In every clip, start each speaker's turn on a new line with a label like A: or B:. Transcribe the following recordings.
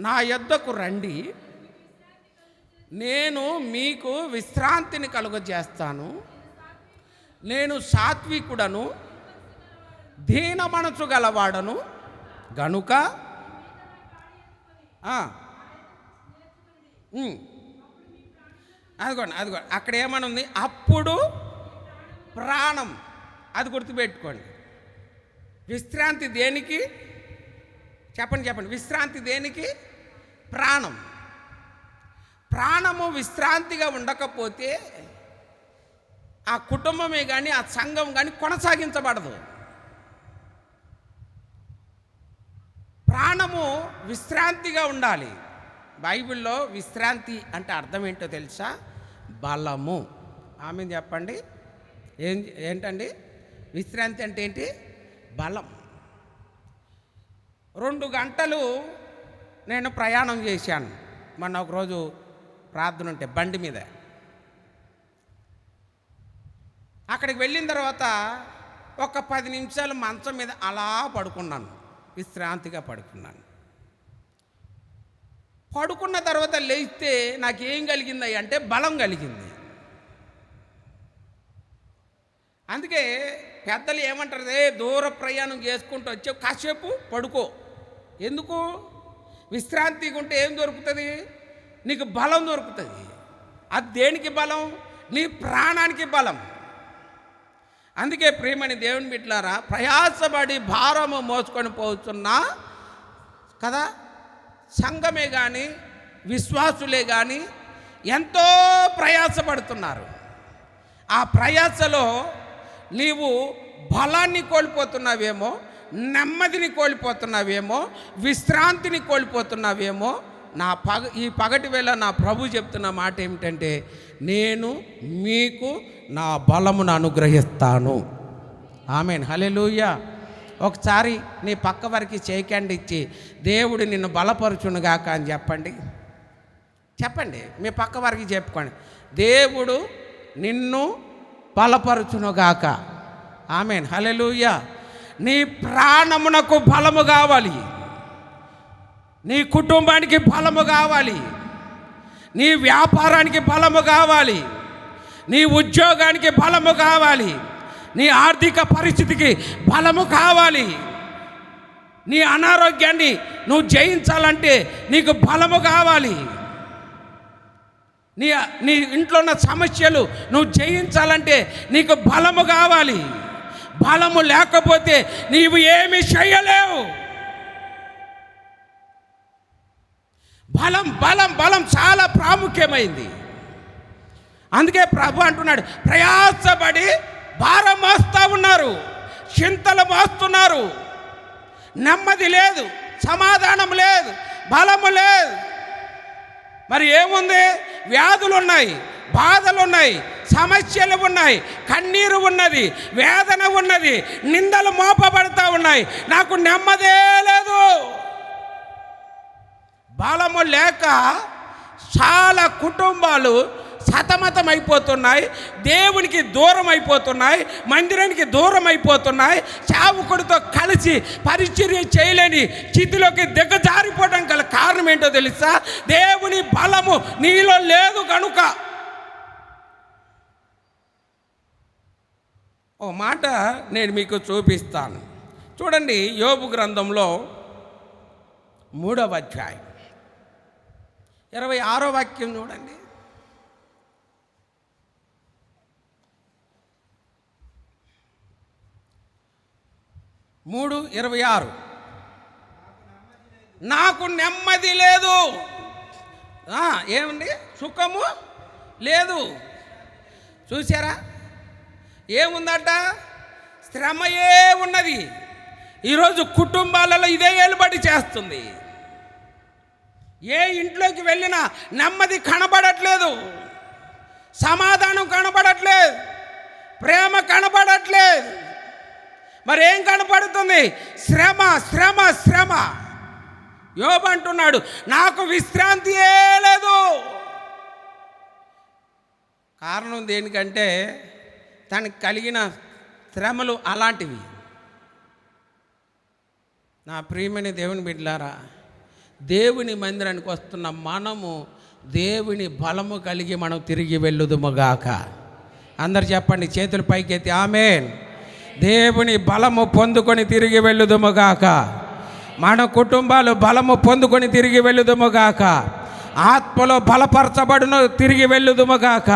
A: నా యొద్దకు రండి, నేను మీకు విశ్రాంతిని కలుగజేస్తాను. నేను సాత్వికుడను, దీన మనసు గలవాడను గనుక అదిగోండి అక్కడ ఏమని ఉంది? అప్పుడు ప్రాణం. అది గుర్తుపెట్టుకోండి. విశ్రాంతి దేనికి? చెప్పండి. విశ్రాంతి దేనికి? ప్రాణం. ప్రాణము విశ్రాంతిగా ఉండకపోతే ఆ కుటుంబమే కానీ ఆ సంఘం కానీ కొనసాగించబడదు. ప్రాణము విశ్రాంతిగా ఉండాలి. బైబిల్లో విశ్రాంతి అంటే అర్థం ఏంటో తెలుసా? బలము. ఆమె చెప్పండి. ఏంటండి విశ్రాంతి అంటే ఏంటి? బలం. 2 గంటలు నేను ప్రయాణం చేశాను. మొన్న ఒకరోజు ప్రార్థన ఉంటే బండి మీద. అక్కడికి వెళ్ళిన తర్వాత ఒక 10 నిమిషాలు మంచం మీద అలా పడుకున్నాను, విశ్రాంతిగా పడుకున్నాను. పడుకున్న తర్వాత లేస్తే నాకేం కలిగింది అంటే బలం కలిగింది. అందుకే పెద్దలు ఏమంటారు? దూర ప్రయాణం చేసుకుంటూ వచ్చే కాసేపు పడుకో. ఎందుకు? విశ్రాంతిగా ఉంటే ఏం దొరుకుతుంది? నీకు బలం దొరుకుతుంది. అది దేనికి బలం? నీ ప్రాణానికి బలం. అందుకే ప్రియమని దేవుని బిడ్డలారా, ప్రయాసపడి భారము మోసుకొని పోతున్నా కదా, సంఘమే కానీ విశ్వాసులే కానీ ఎంతో ప్రయాసపడుతున్నారు. ఆ ప్రయాసలో నీవు బలాన్ని కోల్పోతున్నావేమో, నెమ్మదిని కోల్పోతున్నావేమో, విశ్రాంతిని కోల్పోతున్నావేమో. ఈ పగటి వేళ నా ప్రభు చెప్తున్న మాట ఏమిటంటే, నేను మీకు నా బలమును అనుగ్రహిస్తాను. ఆమేన్, హల్లెలూయా. ఒకసారి నీ పక్క వారికి చేయకండి ఇచ్చి, దేవుడు నిన్ను బలపరుచునుగాక అని చెప్పండి. మీ పక్క వారికి చెప్పుకోండి, దేవుడు నిన్ను బలపరుచునుగాక. ఆమేన్, హల్లెలూయా. నీ ప్రాణమునకు బలము కావాలి, నీ కుటుంబానికి బలము కావాలి, నీ వ్యాపారానికి బలము కావాలి, నీ ఉద్యోగానికి బలము కావాలి, నీ ఆర్థిక పరిస్థితికి బలము కావాలి. నీ అనారోగ్యాన్ని నువ్వు జయించాలంటే నీకు బలము కావాలి. నీ ఇంట్లో ఉన్న సమస్యలు నువ్వు జయించాలంటే నీకు బలము కావాలి. బలము లేకపోతే నీవు ఏమీ చేయలేవు. బలం చాలా ప్రాముఖ్యమైంది. అందుకే ప్రభు అంటున్నాడు, ప్రయాసపడి భారం మోస్తూ ఉన్నారు, చింతలు మోస్తున్నారు, నెమ్మది లేదు, సమాధానం లేదు, బలము లేదు. మరి ఏముంది? వ్యాధులు ఉన్నాయి, బాధలు ఉన్నాయి, సమస్యలు ఉన్నాయి, కన్నీరు ఉన్నది, వేదన ఉన్నది, నిందలు మోపబడతా ఉన్నాయి. నాకు నెమ్మదే లేదు. బలము లేక చాలా కుటుంబాలు సతమతమైపోతున్నాయి, దేవునికి దూరం అయిపోతున్నాయి, మందిరానికి దూరం అయిపోతున్నాయి, సేవకుడితో కలిసి పరిచర్య చేయలేని స్థితిలోకి దిగజారిపోవడం గల కారణం ఏంటో తెలుసా? దేవుని బలము నీలో లేదు కనుక. ఓ మాట నేను మీకు చూపిస్తాను. చూడండి, యోబు గ్రంథంలో 3వ అధ్యాయం 26వ వాక్యం చూడండి. మూడు 26. నాకు నెమ్మది లేదు. ఏమండి? సుఖము లేదు. చూసారా? ఏముందట? శ్రమయే ఉన్నది. ఈరోజు కుటుంబాలలో ఇదే ఏలుబడి చేస్తుంది. ఏ ఇంట్లోకి వెళ్ళినా నెమ్మది కనబడట్లేదు, సమాధానం కనబడట్లేదు, ప్రేమ కనబడట్లేదు. మరేం కనపడుతుంది? శ్రమ శ్రమ శ్రమ. యోబు అంటున్నాడు, నాకు విశ్రాంతియే లేదు. కారణం దేనికంటే తనకు కలిగిన శ్రమలు అలాంటివి. నా ప్రియమైన దేవుని బిడ్డలారా, దేవుని మందిరానికి వస్తున్న మనము దేవుని బలము కలిగి మనం తిరిగి వెళ్ళుదుముగాక. అందరు చెప్పండి, చేతులు పైకెత్తి ఆమేన్. దేవుని బలము పొందుకొని తిరిగి వెళ్ళుదుముగాక. మన కుటుంబాలు బలము పొందుకొని తిరిగి వెళ్ళుదుముగాక. ఆత్మలో బలపరచబడును తిరిగి వెళ్ళుదుముగాక.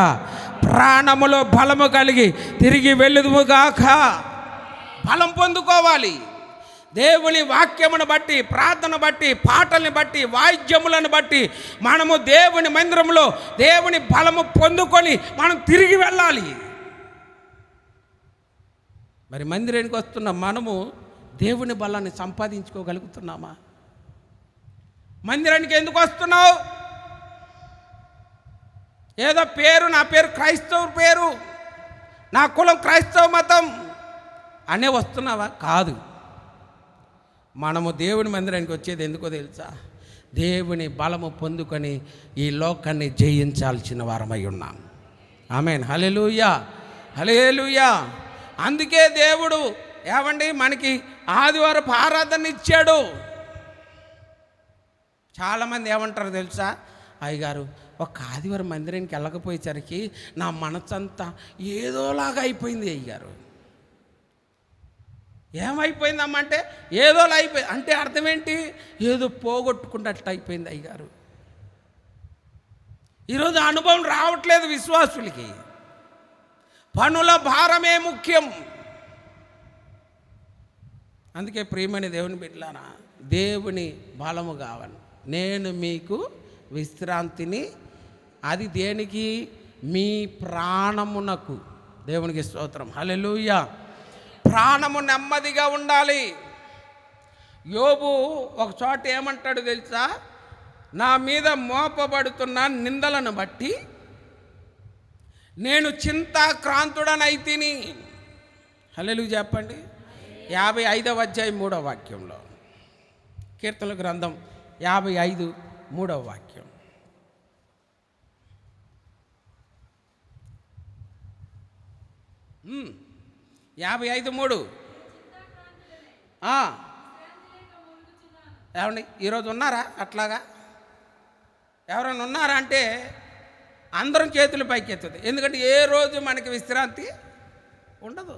A: ప్రాణములో బలము కలిగి తిరిగి వెళ్ళుదుముగాక. బలం పొందుకోవాలి. దేవుని వాక్యమును బట్టి, ప్రార్థన బట్టి, పాటల్ని బట్టి, వాయిద్యములను బట్టి మనము దేవుని మందిరంలో దేవుని బలము పొందుకొని మనం తిరిగి వెళ్ళాలి. మరి మందిరానికి వస్తున్న మనము దేవుని బలాన్ని సంపాదించుకోగలుగుతున్నామా? మందిరానికి ఎందుకు వస్తున్నావు? ఏదో పేరు, నా పేరు క్రైస్తవ పేరు, నా కులం క్రైస్తవ మతం అనే వస్తున్నావా? కాదు. మనము దేవుని మందిరానికి వచ్చేది ఎందుకో తెలుసా? దేవుని బలము పొందుకొని ఈ లోకాన్ని జయించాల్సిన వారమై ఉన్నాం. ఆమేన్. హల్లెలూయా, హల్లెలూయా. అందుకే దేవుడు ఏమండి మనకి ఆదివారపు ఆరాధన ఇచ్చాడు. చాలామంది ఏమంటారు తెలుసా? అయ్యగారు, ఒక ఆదివారం మందిరానికి వెళ్ళకపోయేసరికి నా మనసంతా ఏదోలాగా అయిపోయింది అయ్యగారు. ఏమైపోయిందమ్మా అంటే ఏదోలా అయిపోయింది అంటే అర్థం ఏంటి? ఏదో పోగొట్టుకున్నట్టు అయిపోయింది అయ్యగారు. ఈరోజు అనుభవం రావట్లేదు విశ్వాసులకి. పనుల భారమే ముఖ్యం. అందుకే ప్రియమైన దేవుని బిడ్డలారా, దేవుని బలము కావాలి. నేను మీకు విశ్రాంతిని, అది దేనికి? మీ ప్రాణమునకు. దేవునికి స్తోత్రం, హల్లెలూయా. ప్రాణము నెమ్మదిగా ఉండాలి. యోబు ఒక చోట ఏమంటాడు తెలుసా? నా మీద మోపబడుతున్న నిందలను బట్టి నేను చింతాక్రాంతుడనైతిని. హల్లెలూయా చెప్పండి. 55వ అధ్యాయం 3వ వాక్యంలో, కీర్తనల గ్రంథం 55 3వ వాక్యం. మ్ 55:3. ఏమండి ఈరోజు ఉన్నారా అట్లాగా? ఎవరైనా ఉన్నారా అంటే అందరం చేతులు పైకి ఎత్తుంది. ఎందుకంటే ఏ రోజు మనకి విశ్రాంతి ఉండదు.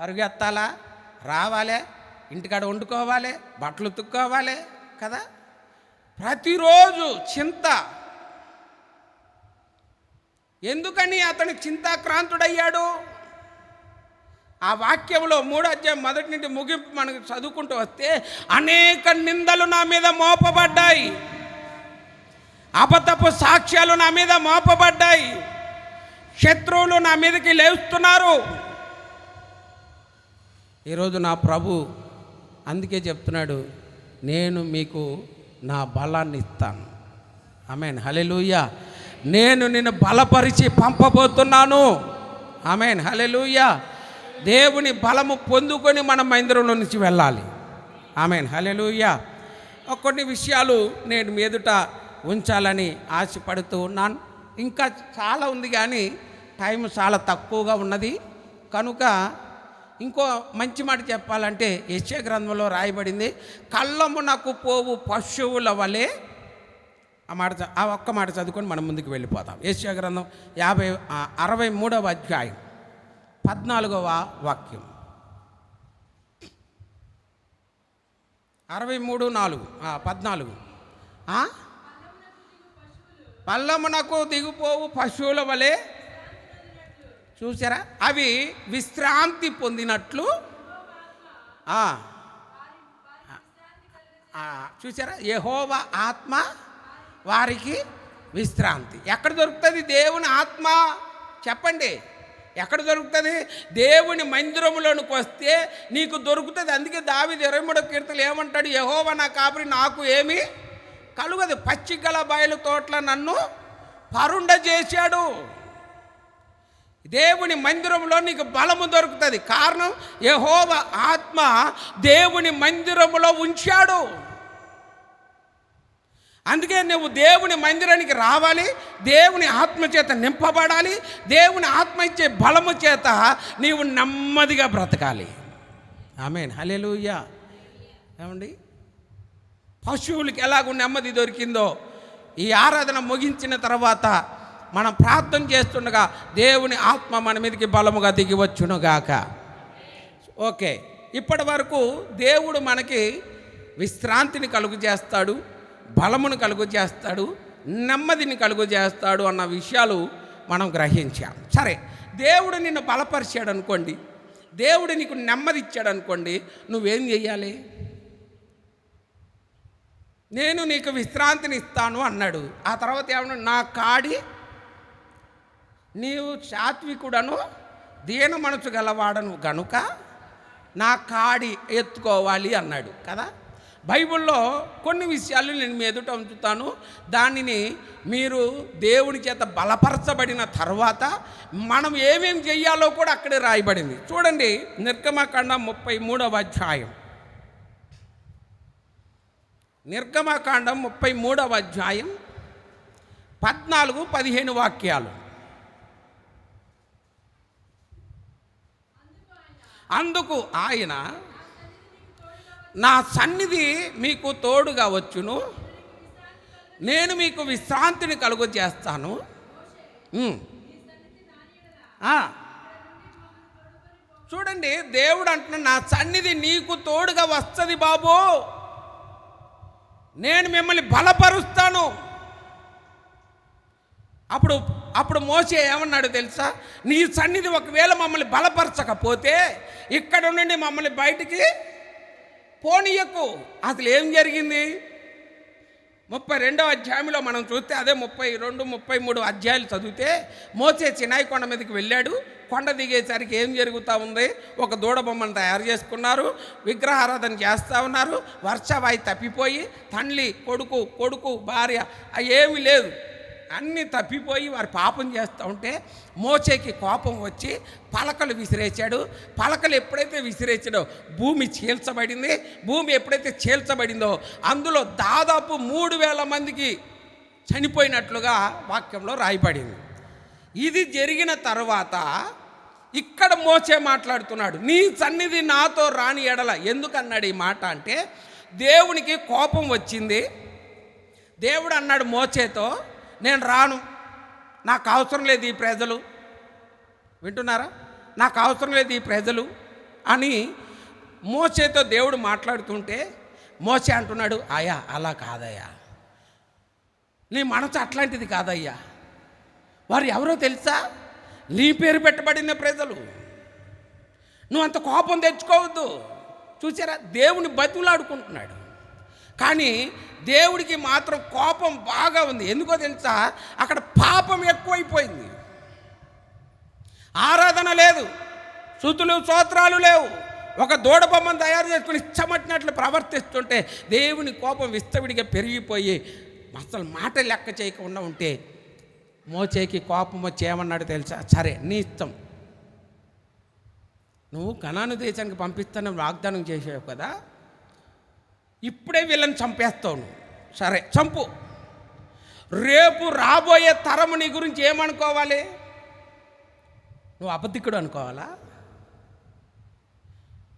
A: పరుగెత్తాలా, రావాలే, ఇంటికాడ వండుకోవాలి, బట్టలు ఉతుక్కోవాలి కదా. ప్రతిరోజు చింత. ఎందుకని అతను చింతాక్రాంతుడయ్యాడు? ఆ వాక్యంలో 3వ అధ్యాయం 1 నుండి ముగింపు మనకు చదువుకుంటూ వస్తే, అనేక నిందలు నా మీద మోపబడ్డాయి, అబద్ధపు సాక్ష్యాలు నా మీద మోపబడ్డాయి, శత్రువులు నా మీదకి లేస్తున్నారు. ఈరోజు నా ప్రభు అందుకే చెప్తున్నాడు, నేను మీకు నా బలాన్ని ఇస్తాను. ఆమేన్, హల్లెలూయా. నేను నిన్ను బలపరిచి పంపబోతున్నాను. ఆమేన్, హల్లెలూయా. దేవుని బలము పొందుకొని మనం మందిరంలో నుంచి వెళ్ళాలి. ఆమేన్, హల్లెలూయా. కొన్ని విషయాలు నేను మీ ఎదుట ఉంచాలని ఆశపడుతూ ఉన్నాను. ఇంకా చాలా ఉంది కానీ టైం చాలా తక్కువగా ఉన్నది కనుక ఇంకో మంచి మాట చెప్పాలంటే యెషయా గ్రంథంలో రాయబడింది, కళ్ళమునకు పోవు పశువుల వలె. ఆ ఒక్క మాట చదువుకొని మనం ముందుకు వెళ్ళిపోతాం. యెషయా గ్రంథం 63వ అధ్యాయం 14వ వాక్యం. 63:4 14. పల్లమునకు దిగిపోవు పశువుల వలె, చూసారా, అవి విశ్రాంతి పొందినట్లు. చూసారా, యెహోవా ఆత్మ వారికి విశ్రాంతి. ఎక్కడ దొరుకుతుంది దేవుని ఆత్మ? చెప్పండి, ఎక్కడ దొరుకుతుంది? దేవుని మందిరములోనికి వస్తే నీకు దొరుకుతుంది. అందుకే దావీదు 23వ కీర్తనలో ఏమంటాడు? యెహోవా నా కాపరి, నాకు ఏమీ కలుగదు, పచ్చిగల బయలు తోట్ల నన్ను పరుండజేశాడు. దేవుని మందిరంలో నీకు బలము దొరుకుతుంది. కారణం, యెహోవా ఆత్మ దేవుని మందిరములో ఉంచాడు. అందుకే నువ్వు దేవుని మందిరానికి రావాలి, దేవుని ఆత్మ చేత నింపబడాలి. దేవుని ఆత్మ ఇచ్చే బలము చేత నీవు నెమ్మదిగా బ్రతకాలి. ఆమేన్, హల్లెలూయా. ఏమండి పశువులకి ఎలాగో నెమ్మది దొరికిందో ఈ ఆరాధన ముగించిన తర్వాత మనం ప్రార్థన చేస్తుండగా దేవుని ఆత్మ మన మీదకి బలముగా దిగి వచ్చునుగాక. ఓకే, ఇప్పటి వరకు దేవుడు మనకి విశ్రాంతిని కలుగు చేస్తాడు, బలమును కలుగు చేస్తాడు, నెమ్మదిని కలుగు చేస్తాడు అన్న విషయాలు మనం గ్రహించాం. సరే, దేవుడు నిన్ను బలపరిచాడు అనుకోండి, దేవుడు నీకు నెమ్మది ఇచ్చాడు అనుకోండి, నువ్వేం చెయ్యాలి? నేను నీకు విశ్రాంతిని ఇస్తాను అన్నాడు. ఆ తర్వాత ఏమన్నా, నా కాడి నీవు సాత్వికుడను దీన మనసు గలవాడను గనుక నా కాడి ఎత్తుకోవాలి అన్నాడు కదా. బైబిల్లో కొన్ని విషయాలు నేను మీ ఎదుట ఉంచుతాను. దానిని మీరు దేవుని చేత బలపరచబడిన తర్వాత మనం ఏమేం చెయ్యాలో కూడా అక్కడే రాయబడింది. చూడండి, నిర్గమకాండం 33వ అధ్యాయం. నిర్గమకాండం 33వ అధ్యాయం 14-15 వాక్యాలు. అందుకు ఆయన, నా సన్నిధి మీకు తోడుగా వచ్చును, నేను మీకు విశ్రాంతిని కలుగు చేస్తాను. చూడండి, దేవుడు అంటున్నా, నా సన్నిధి నీకు తోడుగా వస్తుంది బాబు, నేను మిమ్మల్ని బలపరుస్తాను. అప్పుడు మోసే ఏమన్నాడు తెలుసా? నీ సన్నిధి ఒకవేళ మమ్మల్ని బలపరచకపోతే ఇక్కడ నుండి మమ్మల్ని బయటికి పోనీయకు. అసలు ఏం జరిగింది? 32వ అధ్యాయంలో మనం చూస్తే, అదే 32, 33 అధ్యాయాలు చదివితే, మోసే సినాయి కొండ మీదకి వెళ్ళాడు. కొండ దిగేసరికి ఏం జరుగుతూ ఉంది? ఒక దూడ బొమ్మను తయారు చేసుకున్నారు, విగ్రహారాధన చేస్తూ ఉన్నారు. వర్షవాయి తప్పిపోయి తండ్రి కొడుకు భార్య ఏమీ లేదు, అన్నీ తప్పిపోయి వారు పాపం చేస్తూ ఉంటే మోసేకి కోపం వచ్చి పలకలు విసిరేశాడు. పలకలు ఎప్పుడైతే విసిరేసాడో భూమి చీల్చబడింది. భూమి ఎప్పుడైతే చీల్చబడిందో అందులో దాదాపు 3000 మందికి చనిపోయినట్లుగా వాక్యంలో రాయబడింది. ఇది జరిగిన తర్వాత ఇక్కడ మోసే మాట్లాడుతున్నాడు, నీ సన్నిధి నాతో రాని ఎడల. ఎందుకన్నాడు ఈ మాట అంటే, దేవునికి కోపం వచ్చింది. దేవుడు అన్నాడు మోసేతో, నేను రాను, నాకు అవసరం లేదు ఈ ప్రజలు. వింటున్నారా? నాకు అవసరం లేదు ఈ ప్రజలు అని మోసేతో దేవుడు మాట్లాడుతుంటే మోసే అంటున్నాడు, అయ్యా అలా కాదయ్యా, నీ మనసు అట్లాంటిది కాదయ్యా, వారు ఎవరో తెలుసా? నీ పేరు పెట్టబడిన ప్రజలు, నువ్వు అంత కోపం తెచ్చుకోవద్దు. చూసారా, దేవుని బతులాడుకుంటున్నాడు. కానీ దేవుడికి మాత్రం కోపం బాగా ఉంది. ఎందుకో తెలుసా? అక్కడ పాపం ఎక్కువైపోయింది. ఆరాధన లేదు, స్తుతులు స్తోత్రాలు లేవు. ఒక దూడ బొమ్మను తయారు చేసుకుని ఇష్టమట్టినట్లు ప్రవర్తిస్తుంటే దేవుని కోపం విస్తవిడిగా పెరిగిపోయి అసలు మాట లెక్క చేయకుండా ఉంటే మోసేకి కోపం వచ్చి ఏమన్నాడు తెలుసా? సరే నీ ఇష్టం, నువ్వు కనాను దేశానికి పంపిస్తానని వాగ్దానం చేసావు కదా, ఇప్పుడే వీళ్ళని చంపేస్తావు నువ్వు. సరే చంపు, రేపు రాబోయే తరము నీ గురించి ఏమనుకోవాలి? నువ్వు అబద్ధికుడు అనుకోవాలా?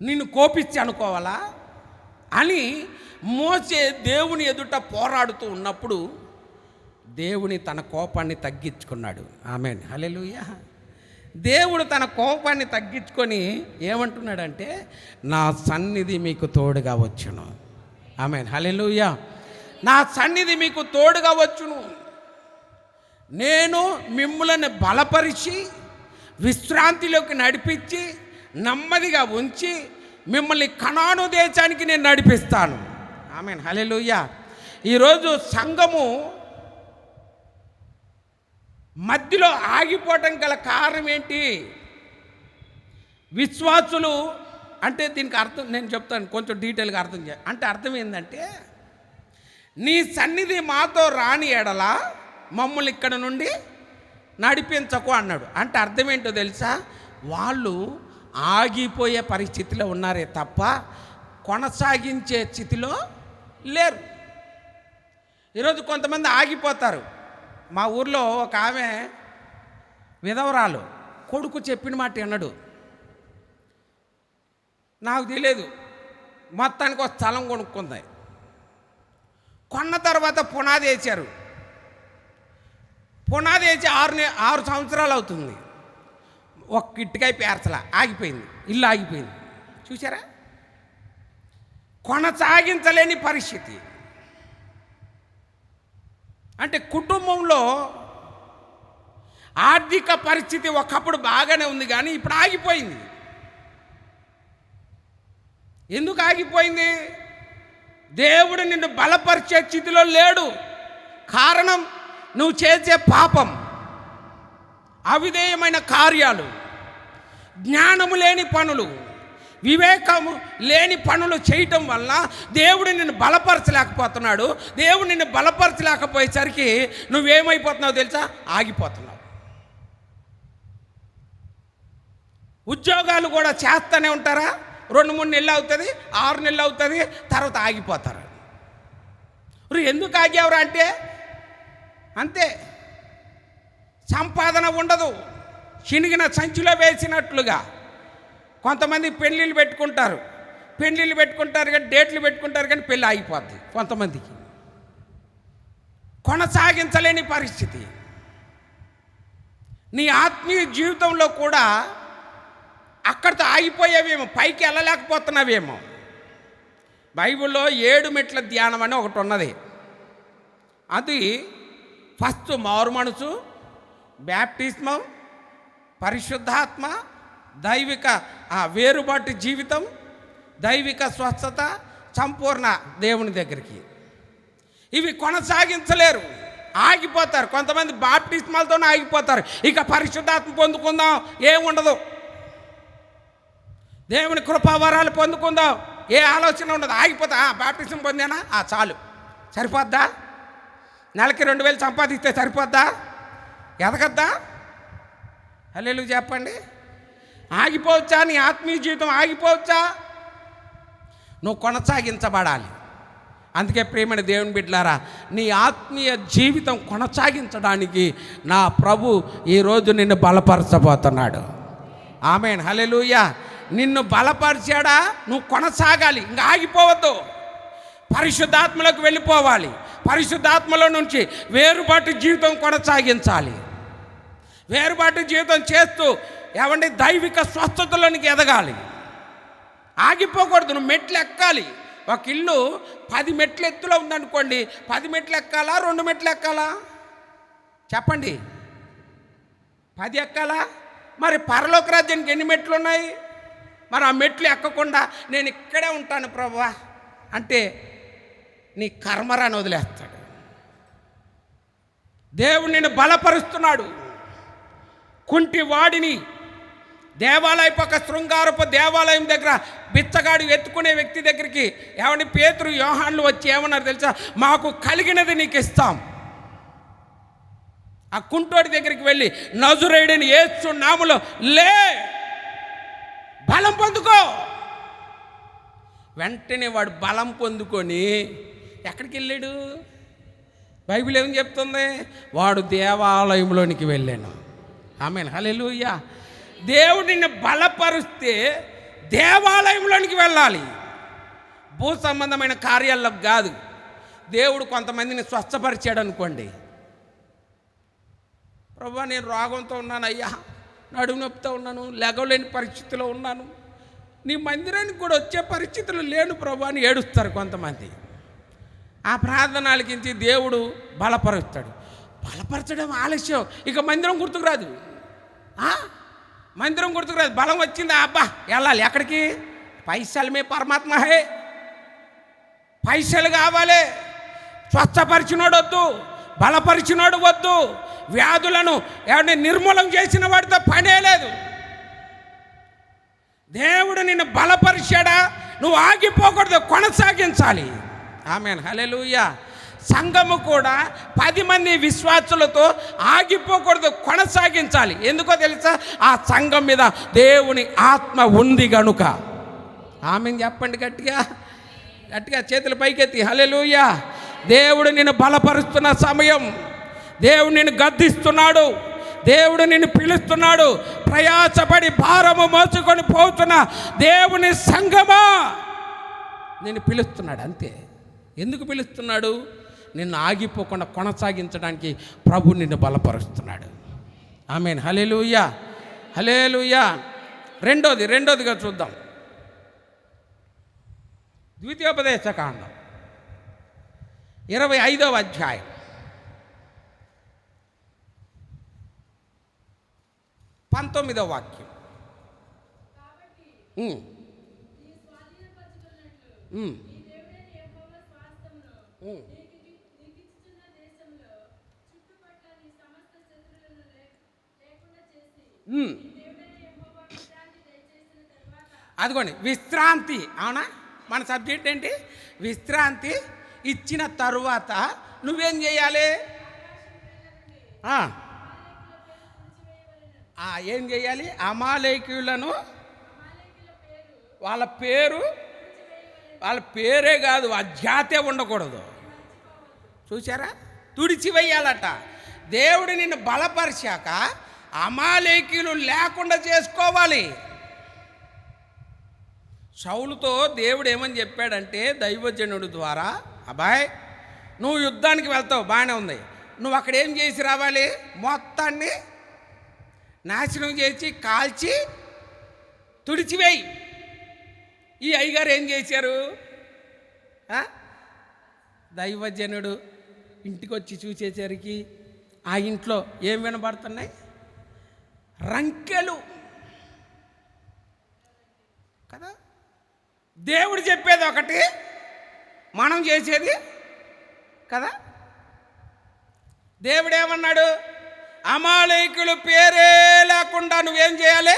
A: నిన్ను కోపించి అనుకోవాలా అని మోసే దేవుని ఎదుట పోరాడుతూ ఉన్నప్పుడు దేవుని తన కోపాన్ని తగ్గించుకున్నాడు. ఆమేన్, హల్లెలూయా. దేవుడు తన కోపాన్ని తగ్గించుకొని ఏమంటున్నాడంటే, నా సన్నిధి మీకు తోడుగా వచ్చును. ఆమేన్, హల్లెలూయా. నా సన్నిధి మీకు తోడుగా వచ్చును, నేను మిమ్ములను బలపరిచి విశ్రాంతిలోకి నడిపించి నెమ్మదిగా ఉంచి మిమ్మల్ని కనాను దేశానికి నేను నడిపిస్తాను. ఆమేన్, హల్లెలూయా. ఈరోజు సంఘము మధ్యలో ఆగిపోవటం గల కారణం ఏంటి? విశ్వాసులు అంటే దీనికి అర్థం నేను చెప్తాను, కొంచెం డీటెయిల్గా అర్థం చేయాలి. అంటే అర్థం ఏంటంటే, నీ సన్నిధి మాతో రాని ఎడల మమ్మల్ని ఇక్కడ నుండి నడిపించకు అన్నాడు. అంటే అర్థం ఏంటో తెలుసా? వాళ్ళు ఆగిపోయే పరిస్థితిలో ఉన్నారే తప్ప కొనసాగించే స్థితిలో లేరు. ఈరోజు కొంతమంది ఆగిపోతారు. మా ఊర్లో ఒక ఆమె విధవరాలు, కొడుకు చెప్పిన మాట వినడు. నాకు తెలియదు, మొత్తానికి ఒక స్థలం కొనుక్కుంది. కొన్న తర్వాత పునాది వేశారు. పునాది వేసి 6 సంవత్సరాలు అవుతుంది. ఒక్క ఇటుకై పేర్చలా, ఆగిపోయింది, ఇల్లు ఆగిపోయింది. చూసారా, కొనసాగించలేని పరిస్థితి. అంటే కుటుంబంలో ఆర్థిక పరిస్థితి ఒకప్పుడు బాగానే ఉంది, కానీ ఇప్పుడు ఆగిపోయింది. ఎందుకు ఆగిపోయింది? దేవుడు నిన్ను బలపరిచే స్థితిలో లేడు. కారణం నువ్వు చేసే పాపం, అవిధేయమైన కార్యాలు, జ్ఞానము లేని పనులు, వివేకము లేని పనులు చేయటం వల్ల దేవుడు నిన్ను బలపరచలేకపోతున్నాడు. దేవుడు నిన్ను బలపరచలేకపోయేసరికి నువ్వేమైపోతున్నావు తెలుసా? ఆగిపోతున్నావు. ఉద్యోగాలు కూడా చేస్తూనే ఉంటారా? 2-3 నెలలు అవుతుంది, 6 నెలలు అవుతుంది, తర్వాత ఆగిపోతారు. ఎందుకు ఆగేవరా అంటే అంతే, సంపాదన ఉండదు. చినిగిన సంచిలో వేసినట్లుగా కొంతమంది పెళ్ళిళ్ళు పెట్టుకుంటారు కానీ డేట్లు పెట్టుకుంటారు కానీ పెళ్ళి ఆగిపోద్ది. కొంతమందికి కొనసాగించలేని పరిస్థితి. నీ ఆత్మీయ జీవితంలో కూడా అక్కడితో ఆగిపోయేవేమో, పైకి వెళ్ళలేకపోతున్నావేమో. బైబిల్లో 7 మెట్ల ధ్యానం అని ఒకటి ఉన్నది. అది ఫస్ట్ మారు మనసు, బ్యాప్టిస్మం, పరిశుద్ధాత్మ, దైవిక వేరుబాటు జీవితం, దైవిక స్వస్థత, సంపూర్ణ దేవుని దగ్గరికి. ఇవి కొనసాగించలేరు, ఆగిపోతారు. కొంతమంది బాప్టిస్మాలతోనే ఆగిపోతారు. ఇక పరిశుద్ధాత్మ పొందుకుందాం, ఏముండదు. దేవుని కృపావరాలు పొందుకుందాం, ఏ ఆలోచన ఉండదు, ఆగిపోతా. బాప్టిజం పొందానా, చాలు, సరిపోద్దా? నెలకి 2000 సంపాదిస్తే సరిపోద్దా? ఎదగద్దా? హల్లెలూయా చెప్పండి. ఆగిపోవచ్చా? నీ ఆత్మీయ జీవితం ఆగిపోవచ్చా? నువ్వు కొనసాగించబడాలి. అందుకే ప్రియమైన దేవుని బిడ్డలారా, నీ ఆత్మీయ జీవితం కొనసాగించడానికి నా ప్రభు ఈరోజు నిన్ను బలపరచబోతున్నాడు. ఆమేన్, హల్లెలూయా. నిన్ను బలపరిచాడా, నువ్వు కొనసాగాలి, ఇంకా ఆగిపోవద్దు. పరిశుద్ధాత్మలోకి వెళ్ళిపోవాలి. పరిశుద్ధాత్మలో నుంచి వేరుబాటు జీవితం కొనసాగించాలి. వేరుబాటు జీవితం చేస్తూ దైవిక స్వస్థతలోనికి ఎదగాలి. ఆగిపోకూడదు. నువ్వు మెట్లు ఎక్కాలి. ఒక ఇల్లు 10 మెట్ల ఎత్తులో ఉందనుకోండి, 10 మెట్లు ఎక్కాలా, 2 మెట్లు ఎక్కాలా? చెప్పండి. 10 ఎక్కాలా? మరి పరలోక రాజ్యానికి ఎన్ని మెట్లు ఉన్నాయి? మరి ఆ మెట్లు ఎక్కకుండా నేను ఇక్కడే ఉంటాను ప్రభువా అంటే నీ కర్మరాని వదిలేస్తాడు. దేవుడు నిన్ను బలపరుస్తున్నాడు. కుంటి వాడిని దేవాలయపు ఒక శృంగారపు దేవాలయం దగ్గర బిచ్చగాడు ఎత్తుకునే వ్యక్తి దగ్గరికి పేతురు, యోహాన్లు వచ్చి ఏమన్నారు తెలుసా? మాకు కలిగినది నీకు ఇస్తాం. ఆ కుంటోడి దగ్గరికి వెళ్ళి నజరేయుడైన యేసు నామములో లే, బలం పొందుకో. వెంటనే వాడు బలం పొందుకొని ఎక్కడికి వెళ్ళాడు? బైబిల్ ఏం చెప్తుంది? వాడు దేవాలయంలోనికి వెళ్ళాను. ఆమేన్, హల్లెలూయా. దేవుడిని బలపరిస్తే దేవాలయంలోనికి వెళ్ళాలి, భూ సంబంధమైన కార్యాలకు కాదు. దేవుడు కొంతమందిని స్వస్థపరిచాడు అనుకోండి, ప్రభువా నేను రోగంతో ఉన్నాను అయ్యా, నడుము నొప్పితో ఉన్నాను, లెగలేని పరిస్థితిలో ఉన్నాను, నీ మందిరానికి కూడా వచ్చే పరిస్థితులు లేను ప్రభువా అని ఏడుస్తారు కొంతమంది. ఆ ప్రార్థన ఆలకించి దేవుడు బలపరుస్తాడు. బలపరచడం ఆలస్యం, ఇక మందిరం గుర్తుకు రాదు. మందిరం గుర్తుకు రాదు. బలం వచ్చింది, అబ్బా వెళ్ళాలి. ఎక్కడికి? పైసలు మే పరమాత్మ హే, పైసలు కావాలి. స్వస్థపరిచినోడు వద్దు, బలపరిచినోడు వద్దు, వ్యాధులను నిర్మూలం చేసిన వాడితో పనే లేదు. దేవుడు నిన్ను బలపరిచాడా, నువ్వు ఆగిపోకూడదు, కొనసాగించాలి. ఆమేన్, హల్లెలూయా. సంఘము కూడా 10 మంది విశ్వాసులతో ఆగిపోకూడదు, కొనసాగించాలి. ఎందుకో తెలుసా? ఆ సంఘం మీద దేవుని ఆత్మ ఉంది గనుక. ఆమేన్ చెప్పండి గట్టిగా, గట్టిగా చేతులు పైకెత్తి హల్లెలూయా. దేవుడు నిన్ను బలపరుస్తున్న సమయం, దేవుడు నిన్ను గద్దిస్తున్నాడు, దేవుడు నిన్ను పిలుస్తున్నాడు. ప్రయాసపడి భారము మోసుకొని పోతున్న దేవుని సంఘమా నిన్ను పిలుస్తున్నాడు. అంతే. ఎందుకు పిలుస్తున్నాడు? నిన్ను ఆగిపోకుండా కొనసాగించడానికి ప్రభు నిన్ను బలపరుస్తున్నాడు. ఆమేన్. హల్లెలూయా, హల్లెలూయా. రెండోదిగా చూద్దాం. ద్వితీయోపదేశకాండం 25వ అధ్యాయం 19వ వాక్యం. అదిగోండి, విశ్రాంతి. అవునా? మన సబ్జెక్ట్ ఏంటి? విశ్రాంతి ఇచ్చిన తరువాత నువ్వేం చేయాలి? ఏం చేయాలి? అమాలేకీయులను వాళ్ళ పేరే కాదు, ఆ జాతే ఉండకూడదు. చూసారా? తుడిచివేయాలట. దేవుడు నిన్ను బలపరిచాక అమాలేకీయులు లేకుండా చేసుకోవాలి. సౌలుతో దేవుడు ఏమని చెప్పాడంటే, దైవజనుడు ద్వారా, అబ్బాయ్ నువ్వు యుద్ధానికి వెళ్తావు, బాగానే ఉంది, నువ్వు అక్కడ ఏం చేసి రావాలి? మొత్తాన్ని నాశనం చేసి కాల్చి తుడిచివేయి. ఈ అయ్యగారు ఏం చేశారు? దైవజనుడు ఇంటికి వచ్చి చూసేసరికి ఆ ఇంట్లో ఏం వినబడుతున్నాయి? రంకెలు కదా. దేవుడు చెప్పేది ఒకటి, మనం చేసేది కదా. దేవుడు ఏమన్నాడు? అమాలేకులు పేరే లేకుండా నువ్వేం చేయాలి?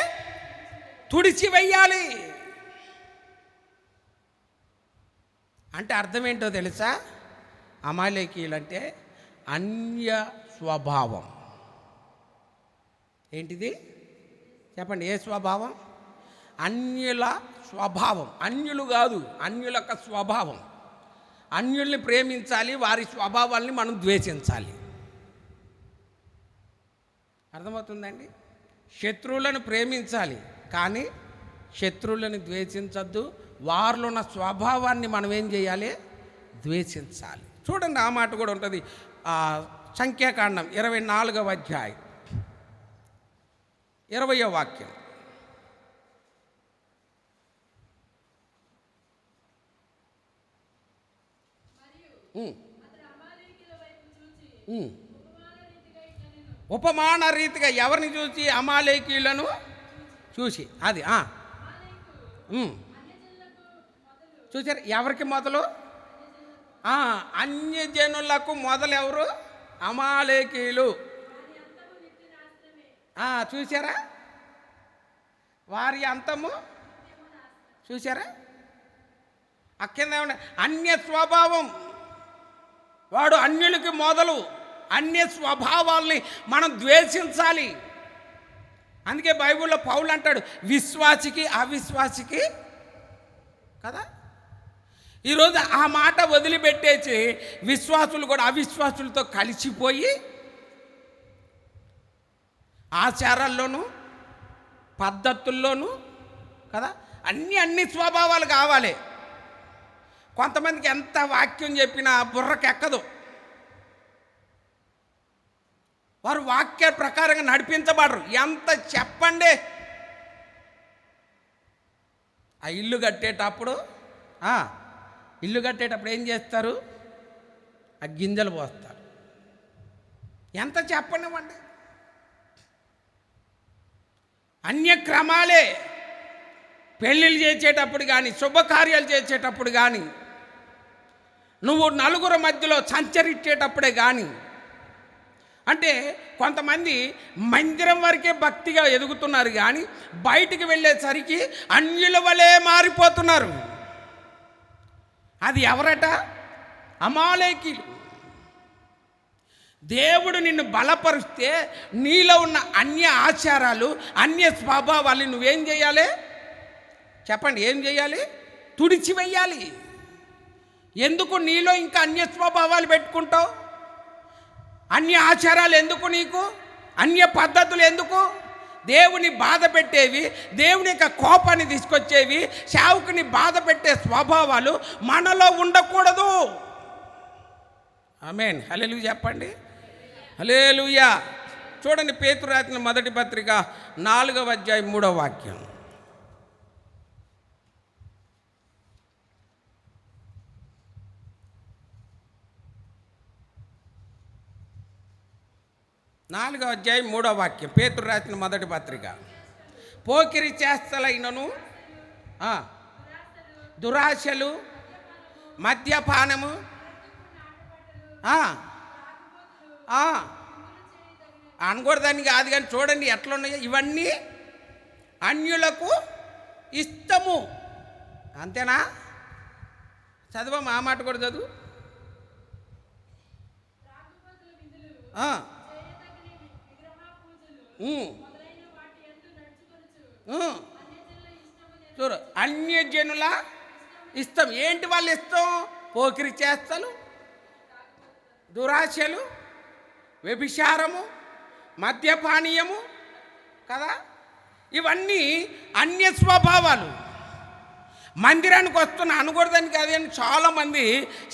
A: తుడిచివేయాలి. అంటే అర్థం ఏంటో తెలుసా? అమాలేకీయులు అంటే అన్య స్వభావం. ఏంటిది చెప్పండి? ఏ స్వభావం? అన్యుల స్వభావం. అన్యులు కాదు, అన్యుల యొక్క స్వభావం. అన్యుల్ని ప్రేమించాలి, వారి స్వభావాల్ని మనం ద్వేషించాలి. అర్థమవుతుందండి? శత్రువులను ప్రేమించాలి, కానీ శత్రువులను ద్వేషించద్దు. వారిలో ఉన్న స్వభావాన్ని మనం ఏం చేయాలి? ద్వేషించాలి. చూడండి, ఆ మాట కూడా ఉంటుంది. సంఖ్యాకాండం 24వ అధ్యాయం 20వ వాక్యం. ఉపమాన రీతిగా ఎవరిని చూసి? అమాలేకీయులను చూసి. అది చూసారు? ఎవరికి మొదలు? అన్యజనులకు మొదలు ఎవరు? అమాలేకీయులు. చూసారా? వారి అంతము చూసారా? అక్కింద అన్య స్వభావం. వాడు అన్యులకి మొదలు. అన్య స్వభావాల్ని మనం ద్వేషించాలి. అందుకే బైబిల్లో పౌలు అంటాడు, విశ్వాసికి అవిశ్వాసికి కదా. ఈరోజు ఆ మాట వదిలిపెట్టేసి విశ్వాసులు కూడా అవిశ్వాసులతో కలిసిపోయి ఆచారాల్లోనూ పద్ధతుల్లోనూ కదా అన్ని స్వభావాలు కావాలి. కొంతమందికి ఎంత వాక్యం చెప్పినా బుర్రకెక్కదు. వారు వాక్య ప్రకారంగా నడిపించబడరు. ఎంత చెప్పండి. ఆ ఇల్లు కట్టేటప్పుడు ఏం చేస్తారు? ఆ గింజలు పోస్తారు. ఎంత చెప్పనివ్వండి. అన్యక్రమాలే. పెళ్ళిళ్ళు చేసేటప్పుడు కానీ, శుభకార్యాలు చేసేటప్పుడు కానీ, నువ్వు నలుగురు మధ్యలో సంచరించేటప్పుడే కానీ, అంటే కొంతమంది మందిరం వరకే భక్తిగా ఎదుగుతున్నారు కానీ బయటికి వెళ్ళేసరికి అన్యుల వలె మారిపోతున్నారు. అది ఎవరట? అమాలేకీయులు. దేవుడు నిన్ను బలపరిస్తే నీలో ఉన్న అన్య ఆచారాలు, అన్య స్వభావాలు నువ్వేం చేయాలి? చెప్పండి, ఏం చేయాలి? తుడిచివేయాలి. ఎందుకు నీలో ఇంకా అన్య స్వభావాలు పెట్టుకుంటావు? అన్య ఆచారాలు ఎందుకు నీకు? అన్య పద్ధతులు ఎందుకు? దేవుని బాధ పెట్టేవి, దేవుని యొక్క కోపాన్ని తీసుకొచ్చేవి, సేవకుని బాధ పెట్టే స్వభావాలు మనలో ఉండకూడదు. ఆమేన్. హల్లెలూయా చెప్పండి. హల్లెలూయా. చూడండి, పేతురు రాసిన మొదటి పత్రిక 4వ అధ్యాయం 3వ వాక్యం. నాలుగవ అధ్యాయం 3వ వాక్యం. పేతురు రాసిన మొదటి పత్రిక. పోకిరి చేష్టలైనను, దురాశలు, మద్యపానము, అనకూడదని కాదు, కానీ చూడండి ఎట్లున్నాయో. ఇవన్నీ అన్యులకు ఇష్టము. అంతేనా? చదువు, ఆ మాట కూడా చదువు. చూడు, అన్యజనుల ఇష్టం. ఏంటి వాళ్ళ ఇష్టం? పోకిరి చేష్టలు, దురాశలు, వ్యభిచారము, మద్యపానీయము కదా. ఇవన్నీ అన్య స్వభావాలు. మందిరానికి వస్తున్న అనకూడదని కాదు, అని చాలామంది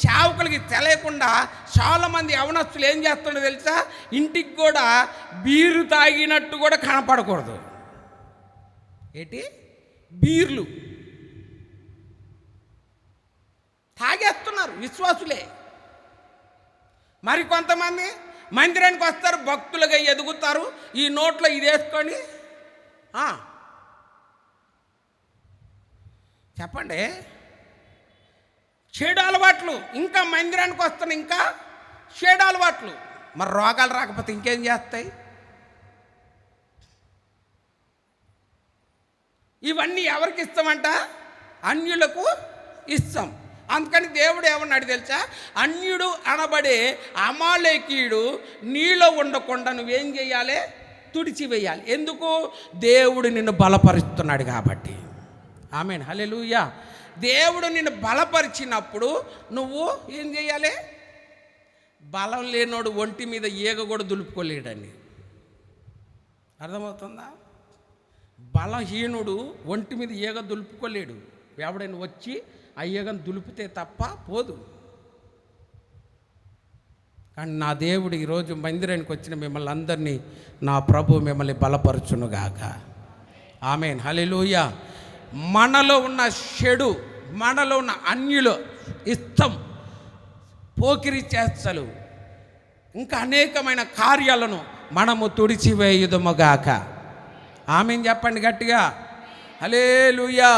A: సేవకులకి తెలియకుండా చాలామంది యవనస్తులు ఏం చేస్తుండో తెలుసా? ఇంటికి కూడా బీరు తాగినట్టు కూడా కనపడకూడదు. ఏంటి? బీర్లు తాగేస్తున్నారు విశ్వాసులే. మరి కొంతమంది మందిరానికి వస్తారు, భక్తులుగా ఎదుగుతారు, ఈ నోట్లో ఇది వేసుకొని చెప్పండి, చెడు అలవాట్లు. ఇంకా మందిరానికి వస్తున్న ఇంకా చెడు అలవాట్లు. మరి రోగాలు రాకపోతే ఇంకేం చేస్తాయి? ఇవన్నీ ఎవరికి ఇస్తామంట? అన్యులకు ఇస్తాం. అందుకని దేవుడు ఏమన్నాడు తెలుసా? అన్యుడు అనబడే అమాలేకీయుడు నీలో ఉండకుండా నువ్వేం చేయాలి? తుడిచివేయాలి. ఎందుకు? దేవుడు నిన్ను బలపరుస్తున్నాడు కాబట్టి. ఆమేన్. హల్లెలూయా. దేవుడు నిన్ను బలపరిచినప్పుడు నువ్వు ఏం చేయాలి? బలం లేనోడు ఒంటి మీద ఈగ కూడా దులుపుకోలేడండి. అర్థమవుతుందా? బలహీనుడు ఒంటి మీద ఈగ దులుపుకోలేడు. ఎవడైనా వచ్చి ఆ ఈగను దులిపితే తప్ప పోదు. కానీ నా దేవుడు ఈరోజు మందిరానికి వచ్చిన మిమ్మల్ని అందరినీ నా ప్రభు మిమ్మల్ని బలపరచునుగాక. ఆమేన్. హల్లెలూయా. మనలో ఉన్న చెడు, మనలో ఉన్న అన్యుల ఇష్టం, పోకిరి చేష్టలు, ఇంకా అనేకమైన కార్యాలను మనము తుడిచివేయుదుముగాక. ఆమేన్ చెప్పండి గట్టిగా. హల్లెలూయా.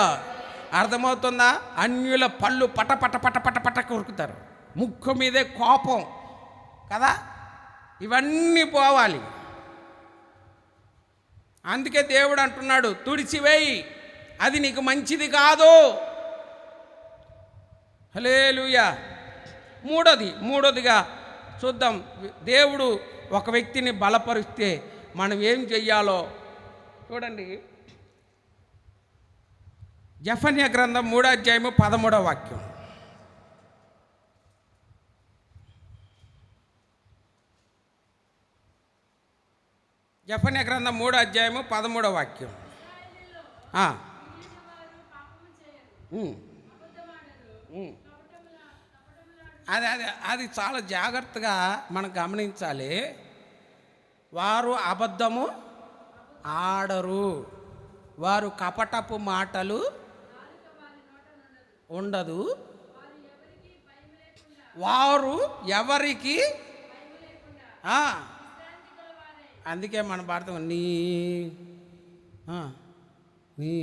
A: అర్థమవుతుందా? అన్యుల పళ్ళు పట పట పట పట పట కొరుకుతారు, ముక్కు మీదే కోపం కదా. ఇవన్నీ పోవాలి. అందుకే దేవుడు అంటున్నాడు, తుడిచివేయి, అది నీకు మంచిది కాదు. హల్లెలూయా. మూడోదిగా చూద్దాం. దేవుడు ఒక వ్యక్తిని బలపరిస్తే మనం ఏం చెయ్యాలో చూడండి. జెఫన్యా గ్రంథం 3వ అధ్యాయము 13వ వాక్యం. జెఫన్యా గ్రంథం 3వ అధ్యాయము 13వ వాక్యం. అది చాలా జాగ్రత్తగా మనం గమనించాలి. వారు అబద్ధము ఆడరు, వారు కపటపు మాటలు ఉండదు, వారు ఎవరికి అందుకే మన పాడతాం, నీ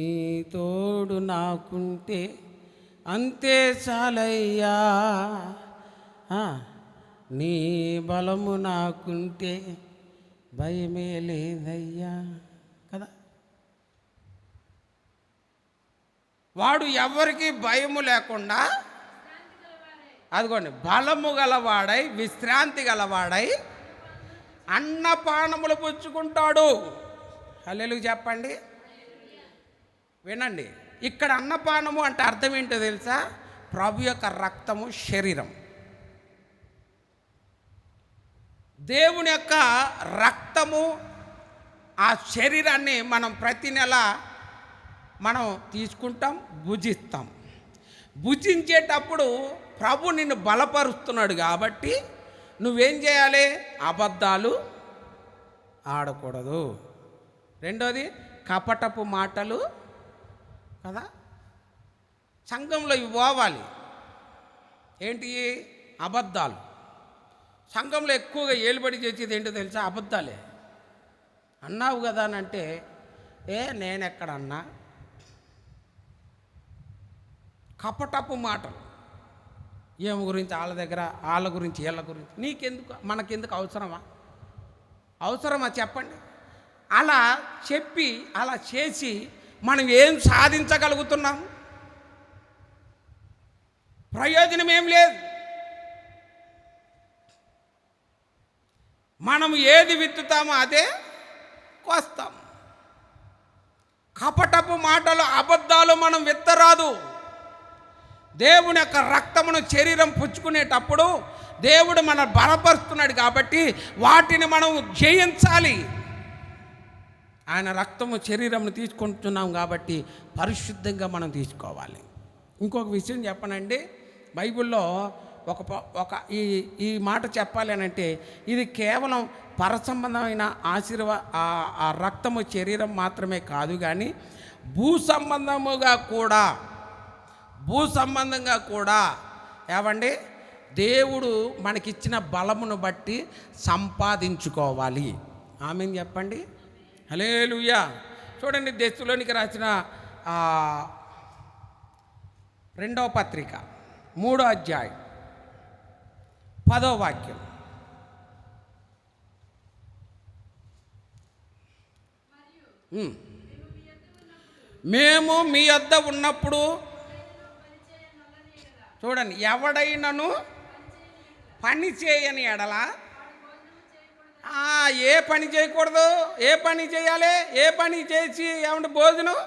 A: తోడు నాకుంటే అంతే చాలయ్యా, నీ బలము నాకుంటే భయమే లేదయ్యా కదా. వాడు ఎవరికి భయము లేకుండా, అదిగోండి, బలము గలవాడై, విశ్రాంతి గలవాడై అన్నపానములు పుచ్చుకుంటాడు. హల్లెలూయా చెప్పండి. వినండి, ఇక్కడ అన్నపానము అంటే అర్థం ఏంటో తెలుసా? ప్రభు యొక్క రక్తము, శరీరం. దేవుని యొక్క రక్తము, ఆ శరీరాన్ని మనం ప్రతి నెల మనం తీసుకుంటాం, భుజిస్తాం. భుజించేటప్పుడు ప్రభు నిన్ను బలపరుస్తున్నాడు కాబట్టి నువ్వేం చేయాలి? అబద్ధాలు ఆడకూడదు. రెండోది కపటపు మాటలు కదా, సంఘంలో ఇవి పోవాలి. ఏంటి? అబద్ధాలు. సంఘంలో ఎక్కువగా ఏలుబడి చేసేది ఏంటో తెలుసా? అబద్ధాలే. అన్నావు కదా అని అంటే, నేనెక్కడన్నా? కపటపు మాటలు. ఏమి గురించి వాళ్ళ దగ్గర, వాళ్ళ గురించి వీళ్ళ గురించి. నీకెందుకు, మనకెందుకు? అవసరమా చెప్పండి? అలా చెప్పి అలా చేసి మనం ఏం సాధించగలుగుతున్నాం? ప్రయోజనం ఏం లేదు. మనం ఏది విత్తుతామో అదే కోస్తాం. కపటపు మాటలు, అబద్ధాలు మనం విత్తరాదు. దేవుని యొక్క రక్తమును శరీరం పుచ్చుకునేటప్పుడు దేవుడు మనం బలపరుస్తున్నాడు కాబట్టి వాటిని మనం జయించాలి. ఆయన రక్తము శరీరంను తీసుకుంటున్నాం కాబట్టి పరిశుద్ధంగా మనం తీసుకోవాలి. ఇంకొక విషయం చెప్పనండి, బైబిల్లో ఈ మాట చెప్పాలి అని అంటే, ఇది కేవలం పరసంబంధమైన ఆ రక్తము శరీరం మాత్రమే కాదు, కానీ భూ సంబంధంగా కూడా ఏమండి, దేవుడు మనకిచ్చిన బలమును బట్టి సంపాదించుకోవాలి. ఆమేన్ చెప్పండి. హల్లెలూయా. చూడండి, తెస్సలోనికి రాసిన 2వ పత్రిక 3వ అధ్యాయం 10వ వాక్యం. మేము మీ యొద్ద ఉన్నప్పుడు, చూడండి, ఎవడైనను పని చేయని ఎడల, ఏ పని చేయకూడదు? ఏ పని చేయాలి? ఏ పని చేసి ఏమంటే భోజనం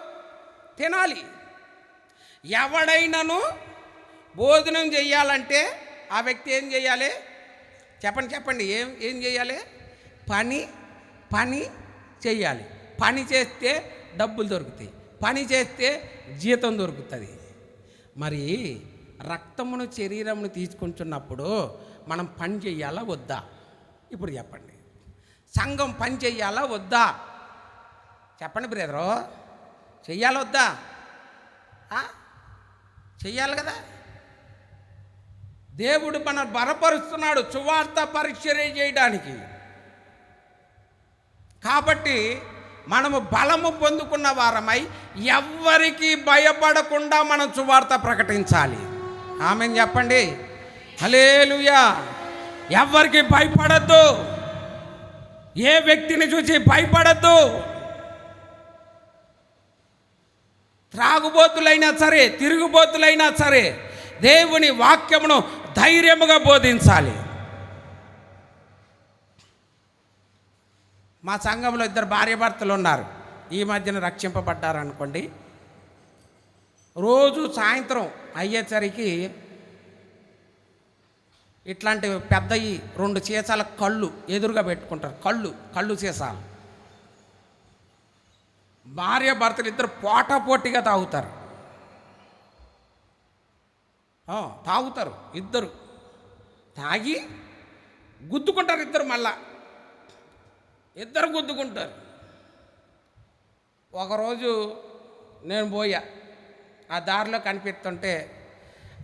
A: తినాలి. ఎవడైనను భోజనం చేయాలంటే ఆ వ్యక్తి ఏం చేయాలి? చెప్పండి. ఏం చేయాలి? పని చేయాలి. పని చేస్తే డబ్బులు దొరుకుతాయి, పని చేస్తే జీతం దొరుకుతుంది. మరి రక్తమును శరీరమును తీసుకుంటున్నప్పుడు మనం పని చెయ్యాలా వద్దా? ఇప్పుడు చెప్పండి. సంఘం పని చెయ్యాలా వద్దా? చెప్పండి బ్రదరు. చెయ్యాలా వద్దా? చెయ్యాలి కదా. దేవుడు మన బలపరుస్తున్నాడు సువార్త పరిచర్య చేయడానికి. కాబట్టి మనము బలము పొందుకున్న వారమై ఎవ్వరికి భయపడకుండా మనం సువార్త ప్రకటించాలి. ఆమేన్ చెప్పండి. హల్లెలూయా. ఎవ్వరికి భయపడద్దు, ఏ వ్యక్తిని చూసి భయపడద్దు. త్రాగుబోతులైనా సరే, తిరుగుబోతులైనా సరే, దేవుని వాక్యమును ధైర్యముగా బోధించాలి. మా సంఘంలో 2 భార్యాభర్తలు ఉన్నారు, ఈ మధ్యన రక్షింపబడ్డారు అనుకోండి. రోజు సాయంత్రం అయ్యేసరికి ఇట్లాంటి పెద్దవి 2 సీసాల కళ్ళు ఎదురుగా పెట్టుకుంటారు. కళ్ళు సీసాలు. భార్యాభర్తలు 2 పోటాపోటీగా తాగుతారు. తాగుతారు 2 తాగి గుద్దుకుంటారు. 2 మళ్ళా 2 గుద్దుకుంటారు. ఒకరోజు నేను పోయా, ఆ దారిలో కనిపిస్తుంటే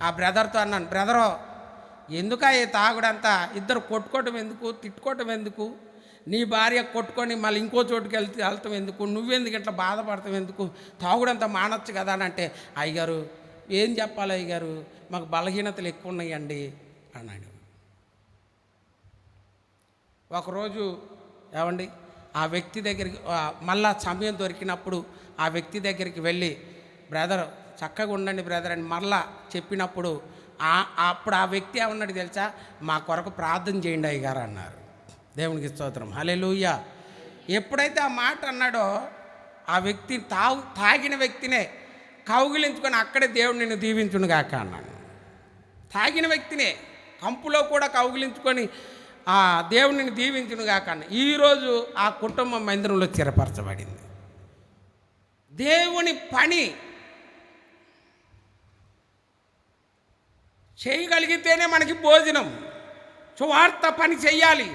A: ఆ బ్రదర్తో అన్నాను, బ్రదరు ఎందుక ఈ తాగుడంతా? 2 కొట్టుకోవటం ఎందుకు, తిట్టుకోవటం ఎందుకు? నీ భార్య కొట్టుకొని మళ్ళీ ఇంకో చోటుకి వెళ్తాం ఎందుకు? నువ్వెందుకు ఇట్లా బాధపడతాం ఎందుకు? తాగుడంతా మానొచ్చు కదా అని అంటే, అయ్యగారు ఏం చెప్పాలి అయ్యగారు, మాకు బలహీనతలు ఎక్కువ ఉన్నాయండి అన్నాడు. ఒకరోజు ఏమండి ఆ వ్యక్తి దగ్గరికి మళ్ళా సమయం దొరికినప్పుడు ఆ వ్యక్తి దగ్గరికి వెళ్ళి, బ్రదర్ చక్కగా ఉండండి బ్రదర్ అని మళ్ళా చెప్పినప్పుడు అప్పుడు ఆ వ్యక్తి ఏమన్నాడు తెలుసా? మా కొరకు ప్రార్థన చేయండి అయ్యగారు అన్నారు. దేవునికి స్తోత్రం. హల్లెలూయా. ఎప్పుడైతే ఆ మాట అన్నాడో ఆ వ్యక్తి తాగిన వ్యక్తినే కౌగిలించుకొని అక్కడే దేవుడు నిన్ను దీవించునుగాక అన్నాను. తాగిన వ్యక్తినే కంపులో కూడా కౌగిలించుకొని ఆ దేవుడిని దీవించునుగాక అన్న. ఈరోజు ఆ కుటుంబం మందిరంలో స్థిరపరచబడింది. దేవుని పని చేయగలిగితేనే మనకి భోజనం. సువార్త పని చెయ్యాలి,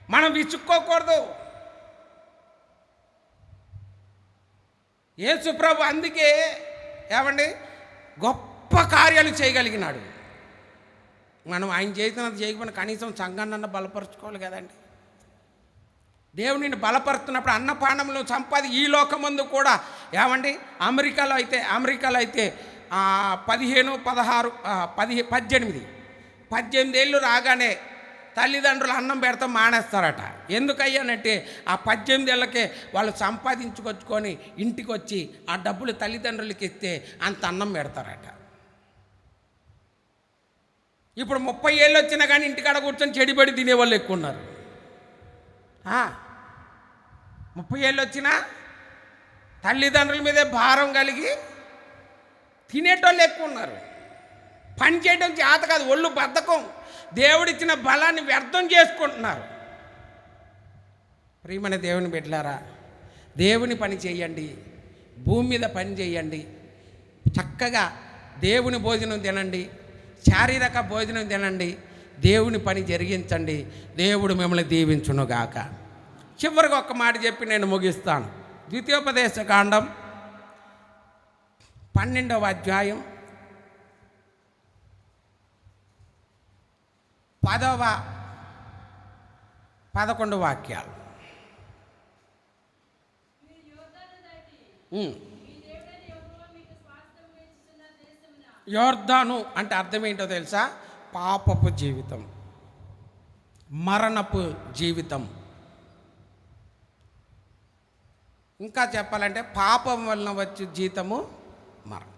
A: మనం విసుక్కోకూడదు. యేసు ప్రభు అందుకే ఏమండి గొప్ప కార్యాలు చేయగలిగినాడు. మనం ఆయన చేసినది చేయకపోయినా కనీసం సంఘాన్ని బలపరుచుకోవాలి కదండి. దేవునిని బలపరుస్తున్నప్పుడు అన్నపానములు సంపాది ఈ లోకమందు కూడా ఏమండి అమెరికాలో అయితే 18 ఏళ్ళు రాగానే తల్లిదండ్రులు అన్నం పెడతాం మానేస్తారట. ఎందుకయ్యానంటే ఆ 18 ఏళ్ళకే వాళ్ళు సంపాదించుకొచ్చుకొని ఇంటికి వచ్చి ఆ డబ్బులు తల్లిదండ్రులకి ఇస్తే అంత అన్నం పెడతారట. ఇప్పుడు 30 ఏళ్ళు వచ్చినా కానీ ఇంటికాడ కూర్చొని చెడిపడి తినేవాళ్ళు ఎక్కువ ఉన్నారు. 30 ఏళ్ళు వచ్చినా తల్లిదండ్రుల మీదే భారం కలిగి తినేటోళ్ళు ఎక్కువ ఉన్నారు. పని చేయడం చేత కాదు, ఒళ్ళు బద్ధకం, దేవుడిచ్చిన బలాన్ని వ్యర్థం చేసుకుంటున్నారు. ప్రియమైన దేవుని బిడ్డలారా, దేవుని పని చేయండి, భూమి మీద పని చేయండి, చక్కగా దేవుని భోజనం తినండి, శారీరక భోజనం తినండి, దేవుని పని జరిగించండి. దేవుడు మిమ్మల్ని దీవించునుగాక. చివరికి ఒక్క మాట చెప్పి నేను ముగిస్తాను. ద్వితీయోపదేశ కాండం 12వ అధ్యాయం 10-11 వాక్యాలు. యోర్దాను అంటే అర్థం ఏంటో తెలుసా? పాపపు జీవితం, మరణపు జీవితం. ఇంకా చెప్పాలంటే పాపం వలన వచ్చే జీతము మరణం.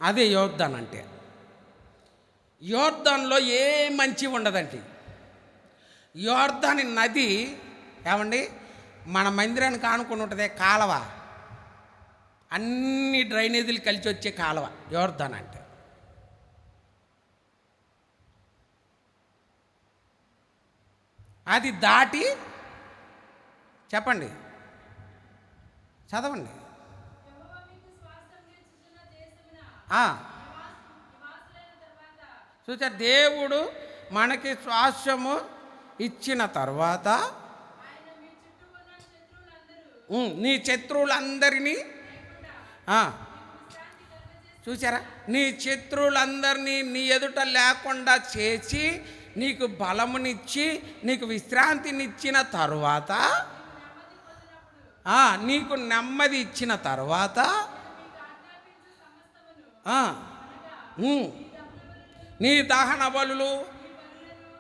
A: అదే యోర్దాన్ అంటే. యోర్దాన్లో ఏ మంచి ఉండదండి. యోర్దాని నది ఏమండి మన మందిరానికి ఆనుకుని ఉంటుంది కాలువ, అన్ని డ్రైనేజీలు కలిసి వచ్చే కాలువ యోర్దాన్ అంటే. అది దాటి చెప్పండి, చదవండి. చూసా, దేవుడు మనకి స్వాస్థ్యము ఇచ్చిన తర్వాత నీ శత్రువులందరినీ చూసారా, నీ శత్రువులందరినీ నీ ఎదుట లేకుండా చేసి నీకు బలమునిచ్చి నీకు విశ్రాంతినిచ్చిన తరువాత, నీకు నెమ్మది ఇచ్చిన తర్వాత నీ దహన బలులు,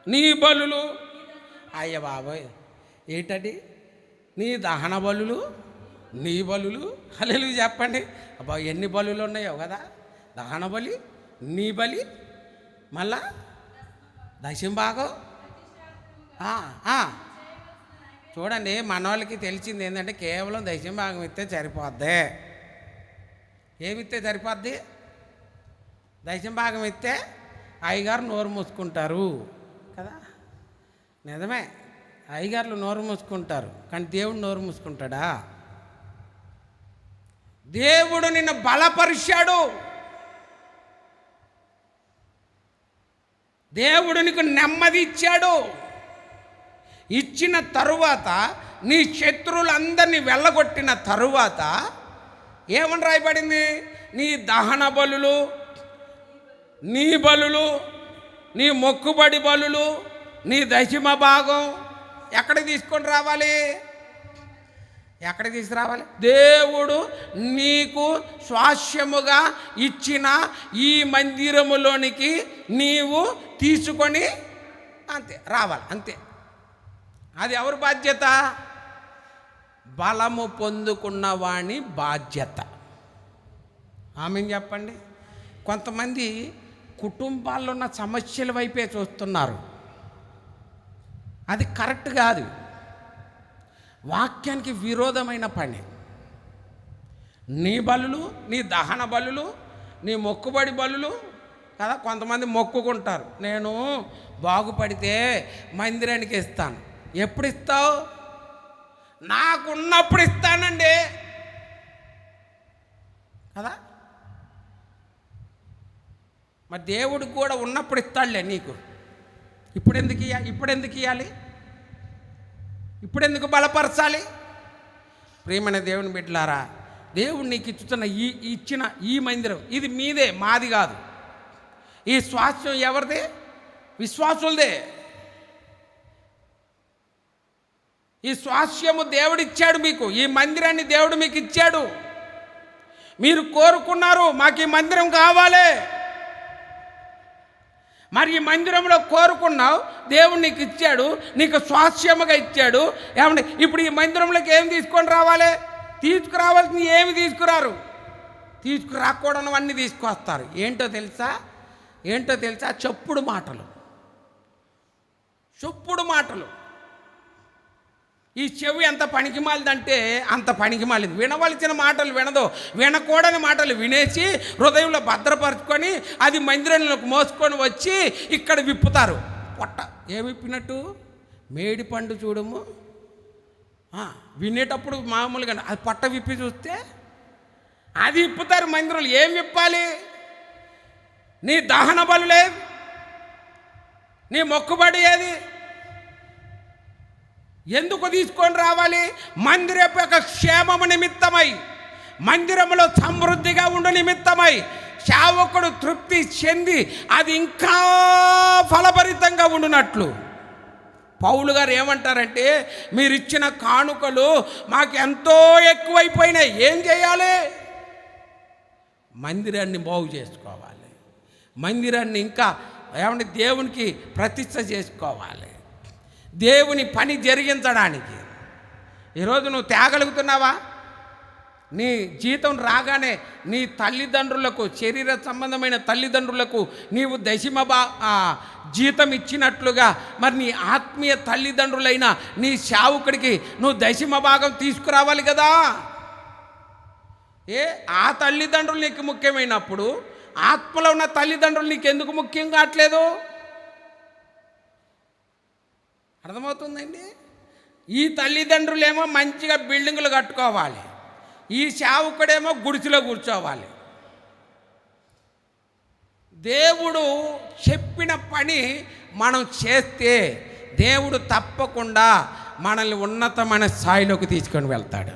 A: నీ బలులు, అయ్య బాబోయ్ ఏంటండి నీ దహన బలులు, నీ బలులు, హల్లెలూయా చెప్పండి. అబ్బా ఎన్ని బలులు ఉన్నాయో కదా, దహన బలి, నీ బలి, మళ్ళా దశంభాగం. చూడండి, మన వాళ్ళకి తెలిసింది ఏంటంటే కేవలం దశంభాగం ఇస్తే సరిపోద్ది. ఏమిస్తే సరిపోద్ది? దశంభాగం ఇస్తే అయ్యగారు నోరు మూసుకుంటారు కదా. నిజమే, అయ్యగారులు నోరు మూసుకుంటారు, కానీ దేవుడు నోరు మూసుకుంటాడా? దేవుడు నిన్ను బలపరిచాడు, దేవుడు నీకు నెమ్మది ఇచ్చాడు. ఇచ్చిన తరువాత నీ శత్రువులందరినీ వెళ్ళగొట్టిన తరువాత ఏమని రాయబడింది? నీ దహన బలులు, నీ బలులు, నీ మొక్కుబడి బలులు, నీ దశమ భాగం ఎక్కడికి తీసుకొని రావాలి? ఎక్కడికి తీసుకురావాలి? దేవుడు నీకు స్వాస్యముగా ఇచ్చిన ఈ మందిరములోనికి నీవు తీసుకొని అంతే రావాలి, అంతే. అది ఎవరి బాధ్యత? బలము పొందుకున్న వాని బాధ్యత. ఆమెను చెప్పండి. కొంతమంది కుటుంబాల్లో ఉన్న సమస్యల వైపే చూస్తున్నారు, అది కరెక్ట్ కాదు, వాక్యానికి విరోధమైన పని. నీ బలులు, నీ దహన బలులు, నీ మొక్కుబడి బలులు కదా. కొంతమంది మొక్కుకుంటారు, నేను బాగుపడితే మందిరానికి ఇస్తాను. ఎప్పుడు ఇస్తావు? నాకున్నప్పుడు ఇస్తానండి కదా. మరి దేవుడు కూడా ఉన్నప్పుడు ఇస్తాడులే నీకు. ఇప్పుడెందుకు ఇవ్వాలి? ఇప్పుడెందుకు బలపరచాలి? ప్రియమైన దేవుని బిడ్డలారా, దేవుడు నీకు ఇచ్చిన ఈ మందిరం ఇది మీదే, మాది కాదు. ఈ స్వాస్థ్యం ఎవరిదే? విశ్వాసులదే. ఈ స్వాస్థ్యము దేవుడిచ్చాడు మీకు. ఈ మందిరాన్ని దేవుడు మీకు ఇచ్చాడు. మీరు కోరుకున్నారు, మాకు ఈ మందిరం కావాలి. మరి ఈ మందిరంలో కోరుకున్నావు, దేవుడు నీకు ఇచ్చాడు, నీకు స్వాస్థ్యముగా ఇచ్చాడు. ఏమంటే ఇప్పుడు ఈ మందిరంలోకి ఏం తీసుకొని రావాలి? తీసుకురావాల్సింది ఏమి తీసుకురారు, తీసుకురాకూడనివన్నీ తీసుకొస్తారు. ఏంటో తెలుసా? చెప్పుడు మాటలు. ఈ చెవి ఎంత పనికిమాలిదంటే అంత పనికిమాలింది. వినవలసిన మాటలు వినదు, వినకూడని మాటలు వినేసి హృదయంలో భద్రపరుచుకొని అది మందిరంలోకి మోసుకొని వచ్చి ఇక్కడ విప్పుతారు. పొట్ట ఏమి విప్పినట్టు? మేడి పండు చూడము. వినేటప్పుడు మామూలుగా అది పొట్ట విప్పి చూస్తే అది విప్పుతారు మందిరంలో. ఏం విప్పాలి? నీ దహన బలులే, నీ మొక్కుబడి ఏది? ఎందుకు తీసుకొని రావాలి? మందిరపు యొక్క క్షేమము నిమిత్తమై, మందిరంలో సమృద్ధిగా ఉండు నిమిత్తమై, సేవకుడు తృప్తి చెంది అది ఇంకా ఫలభరితంగా ఉండునట్లు. పౌలు గారు ఏమంటారంటే, మీరు ఇచ్చిన కానుకలు మాకు ఎంతో ఎక్కువైపోయినాయి. ఏం చేయాలి? మందిరాన్ని బాగు చేసుకోవాలి. మందిరాన్ని ఇంకా దేవునికి ప్రతిష్ఠ చేసుకోవాలి. దేవుని పని జరిగించడానికి. ఈరోజు నువ్వు తేగలుగుతున్నావా? నీ జీతం రాగానే నీ తల్లిదండ్రులకు, శరీర సంబంధమైన తల్లిదండ్రులకు నీవు జీతం ఇచ్చినట్లుగా మరి నీ ఆత్మీయ తల్లిదండ్రులైన నీ సేవకుడికి నువ్వు దశమ భాగం తీసుకురావాలి కదా. ఆ తల్లిదండ్రులు నీకు ముఖ్యమైనప్పుడు ఆత్మలో ఉన్న తల్లిదండ్రులు నీకు ఎందుకు ముఖ్యం కావట్లేదు? అర్థమవుతుందండి? ఈ తల్లిదండ్రులేమో మంచిగా బిల్డింగులు కట్టుకోవాలి, ఈ సేవకుడేమో గుడిసెలో కూర్చోవాలి. దేవుడు చెప్పిన పని మనం చేస్తే దేవుడు తప్పకుండా మనల్ని ఉన్నతమైన స్థాయిలోకి తీసుకొని వెళ్తాడు.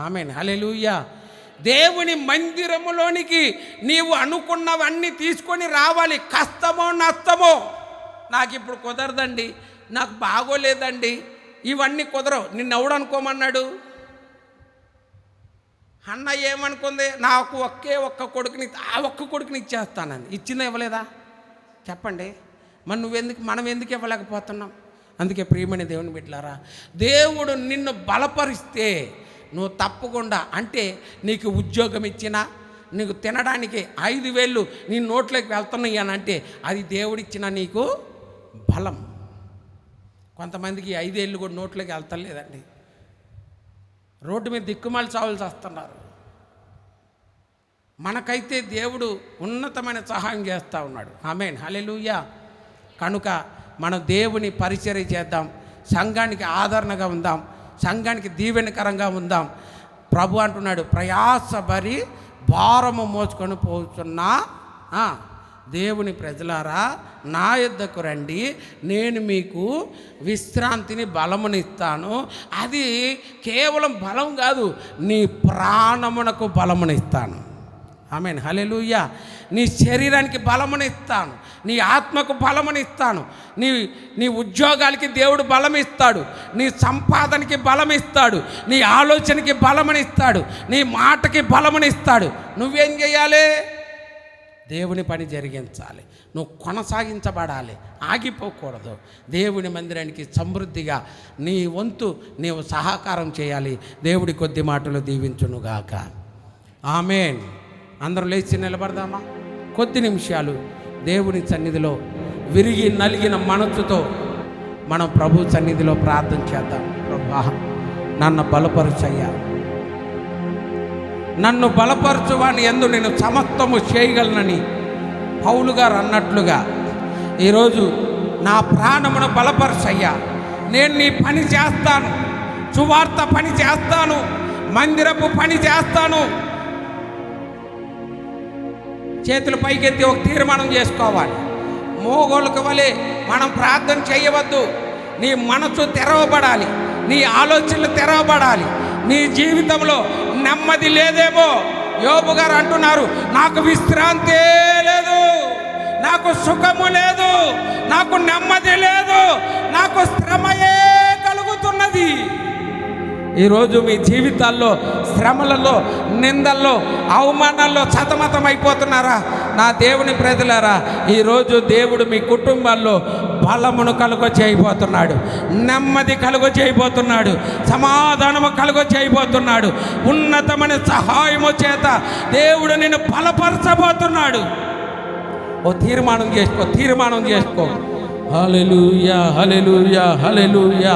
A: ఆమేన్, హల్లెలూయా. దేవుని మందిరములోనికి నీవు అనుకున్నవన్నీ తీసుకొని రావాలి. కష్టమో నష్టమో, నాకు ఇప్పుడు కుదరదండి, నాకు బాగోలేదండి, ఇవన్నీ కుదరవు. నిన్ను ఎవడు అనుకోమన్నాడు? అన్న ఏమనుకుంది? నాకు ఒక్క కొడుకుని, ఆ ఒక్క కొడుకుని ఇచ్చేస్తానండి. ఇచ్చిందా? ఇవ్వలేదా? చెప్పండి. మనం ఎందుకు ఇవ్వలేకపోతున్నాం? అందుకే ప్రియమైన దేవుని బిడ్డలారా, దేవుడు నిన్ను బలపరిస్తే నువ్వు తప్పకుండా, అంటే నీకు ఉద్యోగం ఇచ్చినా, నీకు తినడానికి 5,000 నీ నోట్లోకి వెళ్తున్నాయి అని అంటే అది దేవుడిచ్చిన నీకు బలం. కొంతమందికి 5,000 కూడా నోట్లోకి వెళ్తలేదండి. రోడ్డు మీద దిక్కుమాలి చావులు చేస్తున్నారు. మనకైతే దేవుడు ఉన్నతమైన సహాయం చేస్తూ ఉన్నాడు. ఆమేన్, హల్లెలూయా. కనుక మనం దేవుని పరిచర్య చేద్దాం, సంఘానికి ఆదరణగా ఉందాం, సంఘానికి దీవెనకరంగా ఉందాం. ప్రభు అంటున్నాడు, ప్రయాసపడి భారము మోసుకొని పోతున్నా దేవుని ప్రజలారా నా యొద్దకు రండి, నేను మీకు విశ్రాంతిని, బలమునిస్తాను. అది కేవలం బలం కాదు, నీ ప్రాణమునకు బలమునిస్తాను. ఆమేన్, హల్లెలూయా. నీ శరీరానికి బలమునిస్తాను, నీ ఆత్మకు బలమునిస్తాను, నీ ఉద్యోగాలకి దేవుడు బలమిస్తాడు, నీ సంపాదనకి బలమిస్తాడు, నీ ఆలోచనకి బలమునిస్తాడు, నీ మాటకి బలమునిస్తాడు. నువ్వేం చేయాలి? దేవుని పని జరిగించాలి. నువ్వు కొనసాగించబడాలి, ఆగిపోకూడదు. దేవుని మందిరానికి సమృద్ధిగా నీ వంతు నీవు సహకారం చేయాలి. దేవుడి కొద్ది మాటలు దీవించునుగాక. ఆమేన్. అందరూ లేచి నిలబడదామా? కొద్ది నిమిషాలు దేవుని సన్నిధిలో విరిగి నలిగిన మనసుతో మనం ప్రభు సన్నిధిలో ప్రార్థన చేద్దాం. ప్రభువా, నన్ను బలపరుచయ్యా, నన్ను బలపరచువాని యందు నేను సమస్తము చేయగలనని పౌలు గారు అన్నట్లుగా ఈరోజు నా ప్రాణమును బలపరచయ్యా. నేను నీ పని చేస్తాను, సువార్త పని చేస్తాను, మందిరపు పని చేస్తాను. చేతులు పైకెత్తి ఒక తీర్మానం చేసుకోవాలి. మోగోళ్ళకి వలె మనం ప్రార్థన చేయవద్దు. నీ మనసు తెరవబడాలి, నీ ఆలోచనలు తెరవబడాలి. నీ జీవితంలో నెమ్మది లేదేమో. యోబు గారు అంటున్నారు, నాకు విశ్రాంతే లేదు, నాకు సుఖము లేదు, నాకు నెమ్మది లేదు, నాకు శ్రమయే కలుగుతున్నది. ఈరోజు మీ జీవితాల్లో శ్రమలలో, నిందల్లో, అవమానాల్లో సతమతమైపోతున్నారా? నా దేవుని ప్రజలారా, ఈరోజు దేవుడు మీ కుటుంబాల్లో బలమును కలుగ చేయబోతున్నాడు, నెమ్మది కలుగ చేయబోతున్నాడు, సమాధానము కలుగ చేయబోతున్నాడు. ఉన్నతమైన సహాయము చేత దేవుడు నిన్ను బలపరచబోతున్నాడు. ఓ తీర్మానం చేసుకో, తీర్మానం చేసుకో. హల్లెలూయా, హల్లెలూయా, హల్లెలూయా,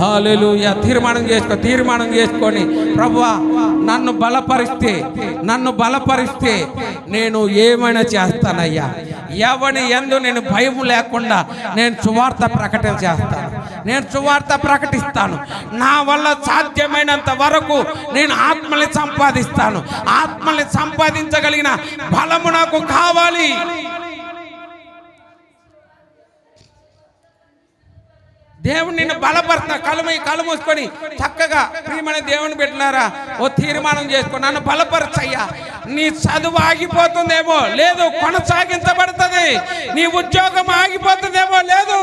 A: హల్లెలూయా. తీర్మానం చేసుకొని, ప్రభువా నన్ను బలపరిస్తే నేను ఏమైనా చేస్తానయ్యా. ఎవని యందు నేను భయం లేకుండా నేను సువార్త ప్రకటన చేస్తాను, నేను సువార్త ప్రకటిస్తాను. నా వల్ల సాధ్యమైనంత వరకు నేను ఆత్మల్ని సంపాదిస్తాను. ఆత్మల్ని సంపాదించగలిగిన బలము నాకు కావాలి. దేవుని నిన్ను బలపరుస్తా. కళ్ళు మూసుకొని చక్కగా ప్రియమైన దేవుని పెట్టినారా, ఓ తీర్మానం చేసుకో, నన్ను బలపరచయ్యా. నీ చదువు ఆగిపోతుందేమో, లేదు కొనసాగించబడుతుంది. నీ ఉద్యోగం ఆగిపోతుందేమో, లేదు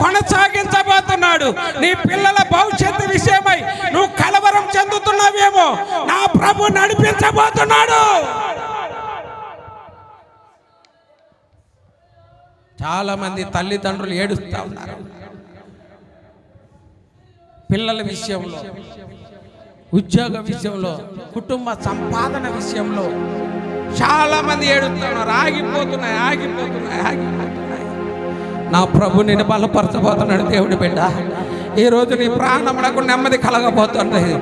A: కొనసాగించబోతున్నాడు. నీ పిల్లల భవిష్యత్తు విషయమై నువ్వు కలవరం చెందుతున్నావేమో, నా ప్రభు నడిపించబోతున్నాడు. చాలా మంది తల్లిదండ్రులు ఏడుస్తూ ఉన్నారు పిల్లల విషయంలో, ఉద్యోగ విషయంలో, కుటుంబ సంపాదన విషయంలో. చాలా మంది ఏడుస్తున్నారు, ఆగిపోతున్నాయి. నా ప్రభు నిన్ను బలపరచబోతున్నాడు. దేవుని బిడ్డ, ఈరోజు నీ ప్రాణములకు నెమ్మది కలగబోతున్నది.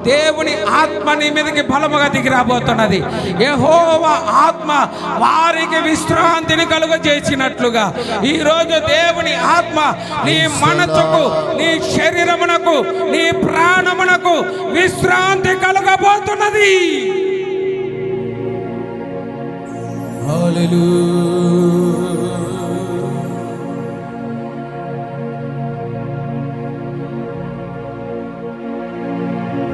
A: దేవుని ఆత్మ నీ మీదకి బలముగా దిగి రాబోతున్నది. యెహోవా ఆత్మ వారికి విశ్రాంతిని కలుగ చేసినట్లుగా ఈరోజు దేవుని ఆత్మ నీ మనసుకు, నీ శరీరమునకు, నీ ప్రాణమునకు విశ్రాంతి కలుగబోతున్నది. హల్లెలూయా.